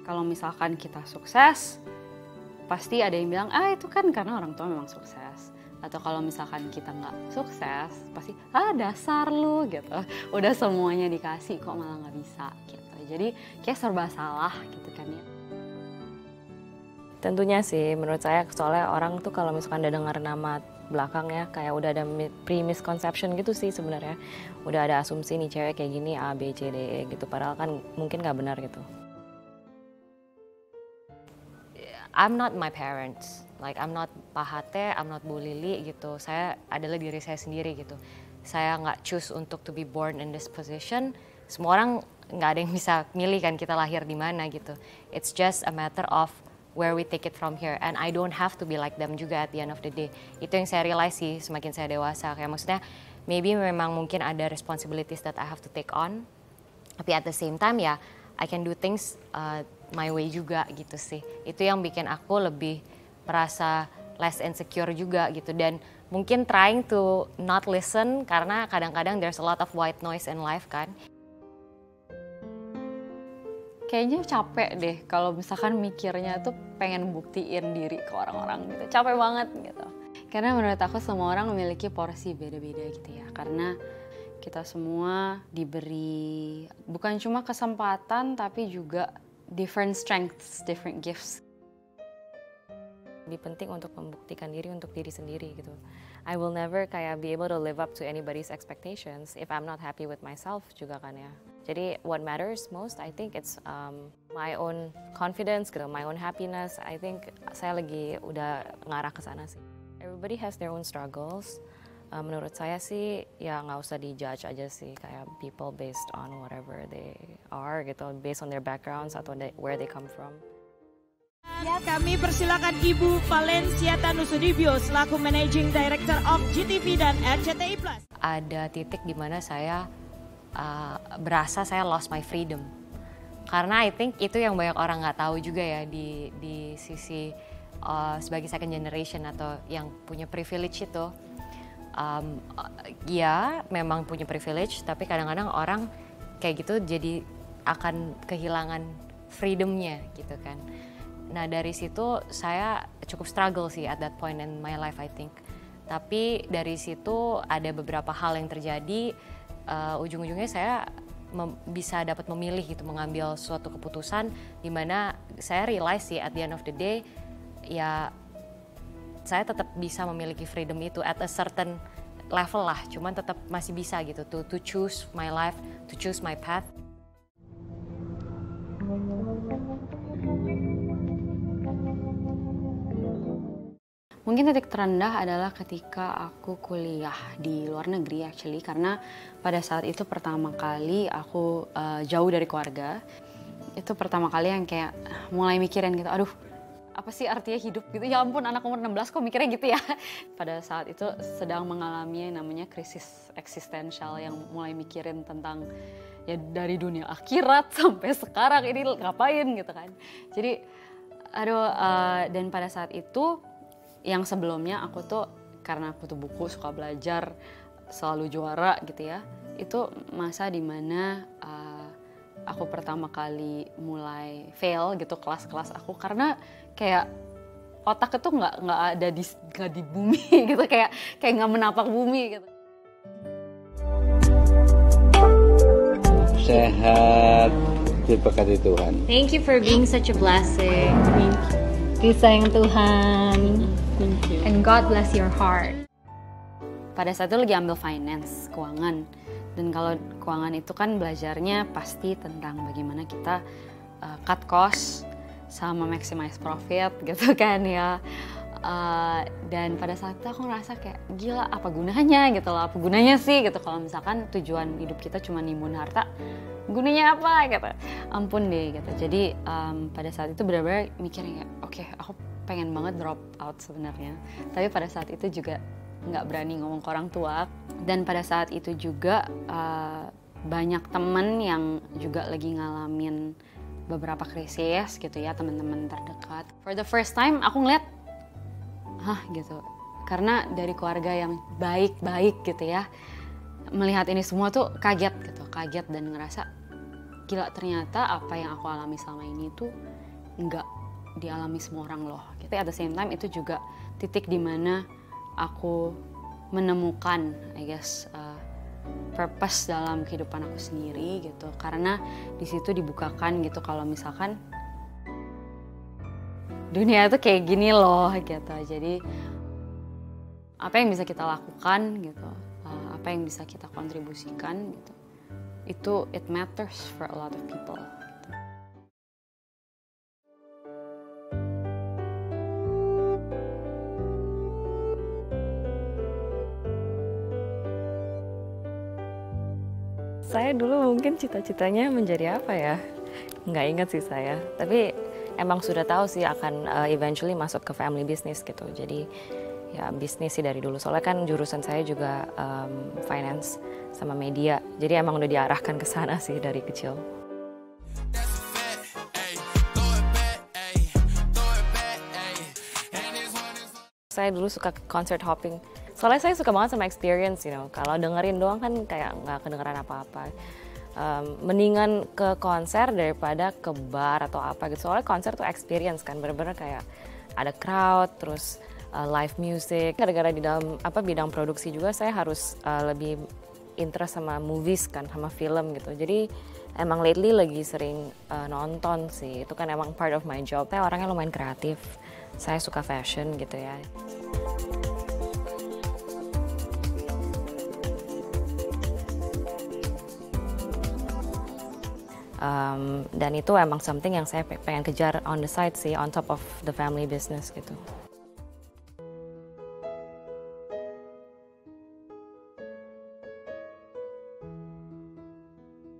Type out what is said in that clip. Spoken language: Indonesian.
Kalau misalkan kita sukses, pasti ada yang bilang, itu kan karena orang tua memang sukses. Atau kalau misalkan kita nggak sukses, pasti, dasar lu gitu. Udah semuanya dikasih kok malah nggak bisa gitu. Jadi kayak serba salah gitu kan ya. Tentunya sih, menurut saya soalnya orang tuh kalau misalkan udah dengar nama belakangnya kayak udah ada pre-misconception gitu sih sebenarnya. Udah ada asumsi nih cewek kayak gini A, B, C, D, E gitu. Padahal kan mungkin nggak benar gitu. I'm not my parents, like I'm not Pak Hate, I'm not Bu Lili gitu. Saya adalah diri saya sendiri gitu. Saya nggak choose untuk to be born in this position. Semua orang nggak ada yang bisa milih kan kita lahir di mana gitu. It's just a matter of where we take it from here, and I don't have to be like them juga at the end of the day. Itu yang saya realize sih semakin saya dewasa. Kayak maksudnya maybe memang mungkin ada responsibilities that I have to take on, tapi at the same time ya I can do things my way juga gitu sih. Itu yang bikin aku lebih merasa less insecure juga gitu, dan mungkin trying to not listen karena kadang-kadang there's a lot of white noise in life kan. Kayaknya capek deh kalau misalkan mikirnya tuh pengen buktiin diri ke orang-orang gitu. Capek banget gitu. Karena menurut aku semua orang memiliki porsi beda-beda gitu ya. Karena kita semua diberi bukan cuma kesempatan tapi juga different strengths, different gifts. Lebih penting untuk membuktikan diri untuk diri sendiri gitu. I will never kayak be able to live up to anybody's expectations if I'm not happy with myself juga kan ya. Jadi what matters most, I think it's my own confidence, gitu, my own happiness. I think saya lagi udah ngarah ke sana sih. Everybody has their own struggles. Menurut saya sih ya nggak usah dijudge aja sih kayak people based on whatever they are gitu, based on their backgrounds atau where they come from. Ya, kami persilakan Ibu Valencia Tanusudibyo selaku Managing Director of GTV dan RCTI Plus. Ada titik di mana saya berasa saya lost my freedom. Karena I think itu yang banyak orang nggak tahu juga ya di sisi sebagai second generation atau yang punya privilege itu. Ya memang punya privilege, tapi kadang-kadang orang kayak gitu jadi akan kehilangan freedomnya gitu kan. Nah dari situ saya cukup struggle sih at that point in my life I think. Tapi dari situ ada beberapa hal yang terjadi, ujung-ujungnya saya bisa dapat memilih gitu, mengambil suatu keputusan di mana saya realize sih at the end of the day ya saya tetap bisa memiliki freedom itu at a certain level lah, cuman tetap masih bisa gitu to choose my life, to choose my path. Mungkin titik terendah adalah ketika aku kuliah di luar negeri actually, karena pada saat itu pertama kali aku jauh dari keluarga. Itu pertama kali yang kayak mulai mikirin gitu, aduh apa sih artinya hidup gitu, ya ampun anak umur 16 kok mikirnya gitu ya. Pada saat itu sedang mengalami yang namanya krisis eksistensial yang mulai mikirin tentang ya dari dunia akhirat sampai sekarang ini ngapain gitu kan. Jadi dan pada saat itu yang sebelumnya aku tuh karena aku tuh buku suka belajar selalu juara gitu ya, itu masa dimana aku pertama kali mulai fail gitu kelas-kelas aku karena kayak otak itu nggak ada di bumi gitu, kayak nggak menapak bumi gitu. Sehat, diberkati Tuhan. Thank you for being such a blessing. Thank you. Disayang Tuhan. Thank you. And God bless your heart. Pada saat itu lagi ambil finance, keuangan. Dan kalau keuangan itu kan belajarnya pasti tentang bagaimana kita cut cost sama maximize profit gitu kan ya. Dan pada saat itu aku ngerasa kayak gila apa gunanya gitu loh, apa gunanya sih gitu kalau misalkan tujuan hidup kita cuma nimbun harta, gunanya apa gitu, ampun deh gitu. Jadi pada saat itu benar-benar mikirnya kayak oke, aku pengen banget drop out sebenarnya, tapi pada saat itu juga nggak berani ngomong ke orang tua. Dan pada saat itu juga banyak temen yang juga lagi ngalamin beberapa krisis gitu ya, teman-teman terdekat. For the first time aku ngeliat gitu, karena dari keluarga yang baik-baik gitu ya, melihat ini semua tuh kaget dan ngerasa gila ternyata apa yang aku alami selama ini tuh nggak dialami semua orang loh. Tapi at the same time itu juga titik dimana aku menemukan, I guess, purpose dalam kehidupan aku sendiri gitu. Karena di situ dibukakan gitu kalau misalkan dunia itu kayak gini loh gitu. Jadi apa yang bisa kita lakukan gitu, apa yang bisa kita kontribusikan gitu, itu it matters for a lot of people. Saya dulu mungkin cita-citanya menjadi apa ya? Nggak ingat sih saya. Tapi emang sudah tahu sih akan eventually masuk ke family business gitu. Jadi ya bisnis sih dari dulu. Soalnya kan jurusan saya juga finance sama media. Jadi emang udah diarahkan ke sana sih dari kecil. Saya dulu suka concert hopping. Soalnya saya suka banget sama experience, you know. Kalau dengerin doang kan kayak nggak kedengeran apa-apa. Mendingan ke konser daripada ke bar atau apa gitu. Soalnya konser tuh experience kan, bener-bener kayak ada crowd, terus live music. Gara-gara di dalam bidang produksi juga saya harus lebih interest sama movies kan, sama film gitu. Jadi emang lately lagi sering nonton sih. Itu kan emang part of my job. Saya orangnya lumayan kreatif. Saya suka fashion gitu ya. Dan itu emang something yang saya pengen kejar on the side sih, on top of the family business gitu.